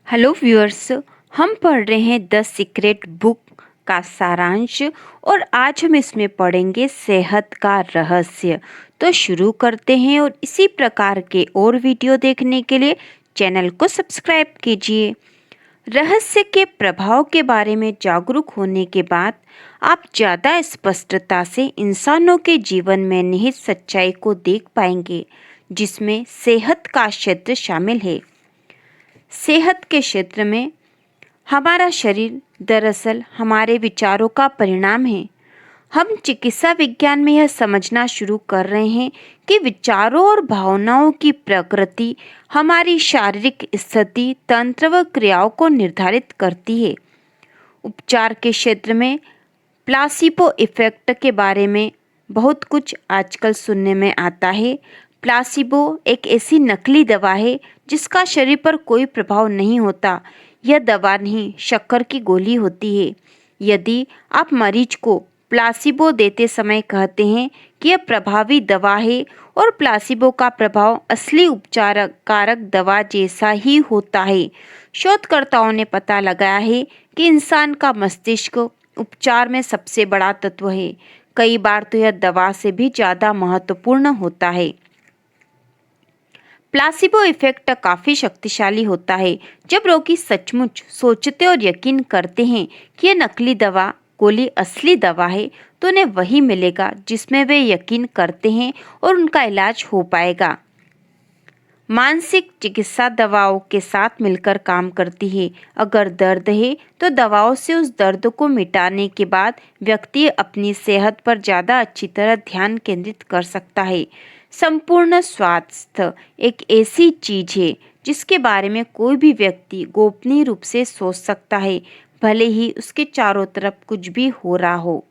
Hello viewers. हम पढ़ रहे हैं द सीक्रेट बुक का सारांश और आज हम इसमें पढ़ेंगे सेहत का रहस्य। तो शुरू करते हैं और इसी प्रकार के और वीडियो देखने के लिए चैनल को सब्सक्राइब कीजिए। रहस्य के प्रभाव के बारे में जागरूक होने के बाद आप ज़्यादा स्पष्टता से इंसानों के जीवन में निहित सच्चाई को देख पाएंगे, जिसमें सेहत का क्षेत्र शामिल है। सेहत के क्षेत्र में हमारा शरीर दरअसल हमारे विचारों का परिणाम है। हम चिकित्सा विज्ञान में यह समझना शुरू कर रहे हैं कि विचारों और भावनाओं की प्रकृति हमारी शारीरिक स्थिति, तंत्र व क्रियाओं को निर्धारित करती है। उपचार के क्षेत्र में प्लासिबो इफेक्ट के बारे में बहुत कुछ आजकल सुनने में आता है। प्लासिबो एक ऐसी नकली दवा है जिसका शरीर पर कोई प्रभाव नहीं होता। यह दवा नहीं, शक्कर की गोली होती है। यदि आप मरीज को प्लासिबो देते समय कहते हैं कि यह प्रभावी दवा है और प्लासिबो का प्रभाव असली उपचार कारक दवा जैसा ही होता है। शोधकर्ताओं ने पता लगाया है कि इंसान का मस्तिष्क उपचार में सबसे बड़ा तत्व है। कई बार तो यह दवा से भी ज़्यादा महत्वपूर्ण होता है। प्लासिबो इफेक्ट काफ़ी शक्तिशाली होता है। जब रोगी सचमुच सोचते और यकीन करते हैं कि यह नकली दवा गोली असली दवा है, तो उन्हें वही मिलेगा जिसमें वे यकीन करते हैं और उनका इलाज हो पाएगा। मानसिक चिकित्सा दवाओं के साथ मिलकर काम करती है। अगर दर्द है तो दवाओं से उस दर्द को मिटाने के बाद व्यक्ति अपनी सेहत पर ज़्यादा अच्छी तरह ध्यान केंद्रित कर सकता है। संपूर्ण स्वास्थ्य एक ऐसी चीज है जिसके बारे में कोई भी व्यक्ति गोपनीय रूप से सोच सकता है, भले ही उसके चारों तरफ कुछ भी हो रहा हो।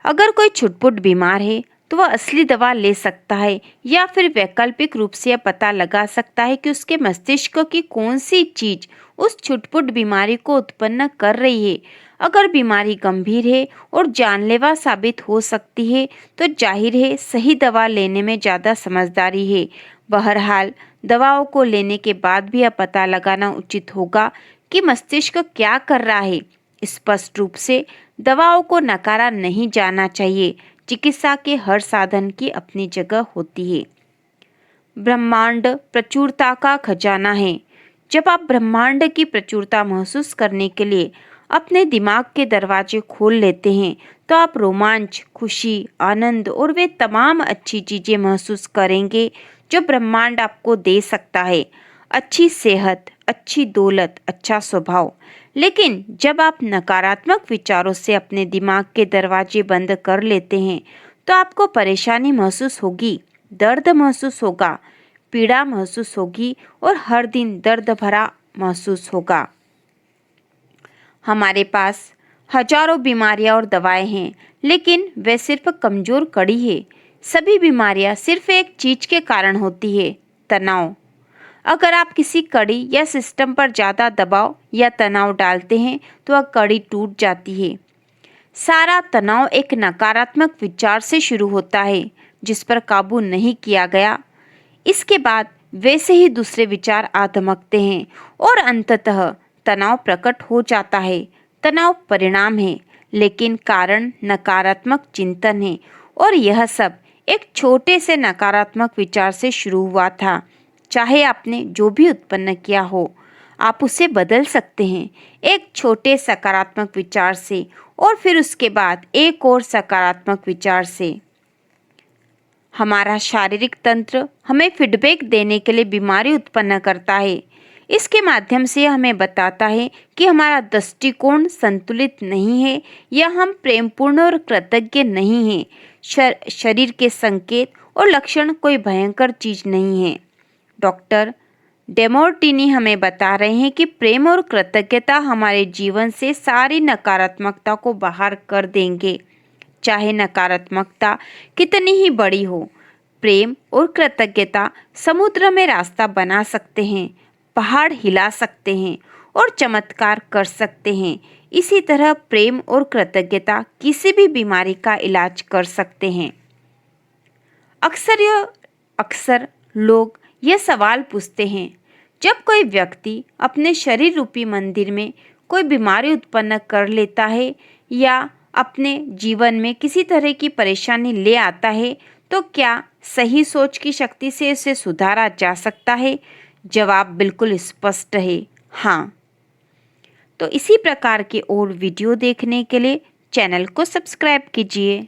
अगर कोई छुटपुट बीमार है तो वह असली दवा ले सकता है या फिर वैकल्पिक रूप से यह पता लगा सकता है कि उसके मस्तिष्क की कौन सी चीज उस छुटपुट बीमारी को उत्पन्न कर रही है। अगर बीमारी गंभीर है और जानलेवा साबित हो सकती है तो जाहिर है सही दवा लेने में ज़्यादा समझदारी है। बहरहाल दवाओं को लेने के बाद भी यह पता लगाना उचित होगा कि मस्तिष्क क्या कर रहा है। स्पष्ट रूप से दवाओं को नकारा नहीं जाना चाहिए। चिकित्सा के हर साधन की अपनी जगह होती है। ब्रह्मांड प्रचुरता का खजाना है। जब आप ब्रह्मांड की प्रचुरता महसूस करने के लिए अपने दिमाग के दरवाजे खोल लेते हैं तो आप रोमांच, खुशी, आनंद और वे तमाम अच्छी चीजें महसूस करेंगे जो ब्रह्मांड आपको दे सकता है। अच्छी सेहत, अच्छी दौलत, अच्छा स्वभाव। लेकिन जब आप नकारात्मक विचारों से अपने दिमाग के दरवाजे बंद कर लेते हैं तो आपको परेशानी महसूस होगी, दर्द महसूस होगा, पीड़ा महसूस होगी और हर दिन दर्द भरा महसूस होगा। हमारे पास हजारों बीमारियां और दवाएं हैं, लेकिन वे सिर्फ कमजोर कड़ी है। सभी बीमारियां सिर्फ एक चीज के कारण होती है, तनाव। अगर आप किसी कड़ी या सिस्टम पर ज़्यादा दबाव या तनाव डालते हैं तो वह कड़ी टूट जाती है। सारा तनाव एक नकारात्मक विचार से शुरू होता है जिस पर काबू नहीं किया गया। इसके बाद वैसे ही दूसरे विचार आ धमकते हैं और अंततः तनाव प्रकट हो जाता है। तनाव परिणाम है, लेकिन कारण नकारात्मक चिंतन है और यह सब एक छोटे से नकारात्मक विचार से शुरू हुआ था। चाहे आपने जो भी उत्पन्न किया हो, आप उसे बदल सकते हैं एक छोटे सकारात्मक विचार से और फिर उसके बाद एक और सकारात्मक विचार से। हमारा शारीरिक तंत्र हमें फीडबैक देने के लिए बीमारी उत्पन्न करता है। इसके माध्यम से हमें बताता है कि हमारा दृष्टिकोण संतुलित नहीं है या हम प्रेमपूर्ण और कृतज्ञ नहीं हैं। शरीर के संकेत और लक्षण कोई भयंकर चीज नहीं है। डॉक्टर डेमोर्टिनी हमें बता रहे हैं कि प्रेम और कृतज्ञता हमारे जीवन से सारी नकारात्मकता को बाहर कर देंगे, चाहे नकारात्मकता कितनी ही बड़ी हो। प्रेम और कृतज्ञता समुद्र में रास्ता बना सकते हैं, पहाड़ हिला सकते हैं और चमत्कार कर सकते हैं। इसी तरह प्रेम और कृतज्ञता किसी भी बीमारी का इलाज कर सकते हैं। अक्सर लोग यह सवाल पूछते हैं, जब कोई व्यक्ति अपने शरीर रूपी मंदिर में कोई बीमारी उत्पन्न कर लेता है या अपने जीवन में किसी तरह की परेशानी ले आता है, तो क्या सही सोच की शक्ति से इसे सुधारा जा सकता है? जवाब बिल्कुल स्पष्ट है, हाँ। तो इसी प्रकार के और वीडियो देखने के लिए चैनल को सब्सक्राइब कीजिए।